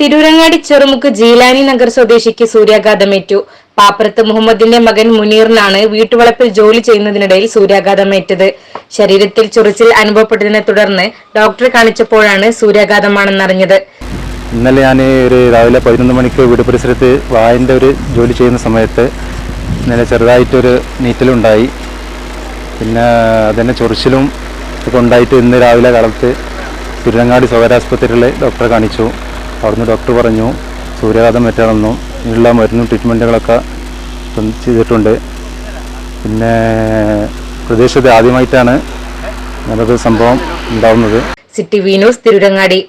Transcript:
തിരൂരങ്ങാടി ചെറുമുക്ക് ജീലാനി നഗർ സ്വദേശിക്ക് സൂര്യാഘാതമേറ്റു. പാപ്പരത്ത് മുഹമ്മദിന്റെ മകൻ മുനീറിനാണ് വീട്ടുവളപ്പിൽ ജോലി ചെയ്യുന്നതിനിടയിൽ സൂര്യാഘാതമേറ്റത്. ശരീരത്തിൽ ചൊറിച്ചിൽ അനുഭവപ്പെട്ടതിനെ തുടർന്ന് ഡോക്ടറെ കാണിച്ചപ്പോഴാണ് സൂര്യാഘാതമാണെന്നറിഞ്ഞത്. ഇന്നലെ ഞാൻ രാവിലെ 11 മണിക്ക് വീട് പരിസരത്ത് വായൻ്റെ ഒരു ജോലി ചെയ്യുന്ന സമയത്ത് ഇന്നലെ ചെറുതായിട്ടൊരു നീറ്റലുണ്ടായി. പിന്നെ അതിൻ്റെ ചൊറിച്ചിലും ഒക്കെ ഉണ്ടായിട്ട് ഇന്ന് രാവിലെ കാലത്ത് തിരുരങ്ങാടി സ്വകാര്യ ആശുപത്രിയിലെ ഡോക്ടറെ കാണിച്ചു. അവിടുന്ന് ഡോക്ടർ പറഞ്ഞു സൂര്യാഘാതം പറ്റാണെന്നും ഇതിനുള്ള മരുന്നും ട്രീറ്റ്മെൻറ്റുകളൊക്കെ ചെയ്തിട്ടുണ്ട്. പിന്നെ പ്രദേശത്ത് ആദ്യമായിട്ടാണ് അങ്ങനൊരു സംഭവം ഉണ്ടാവുന്നത്. City V news Tirurangadi.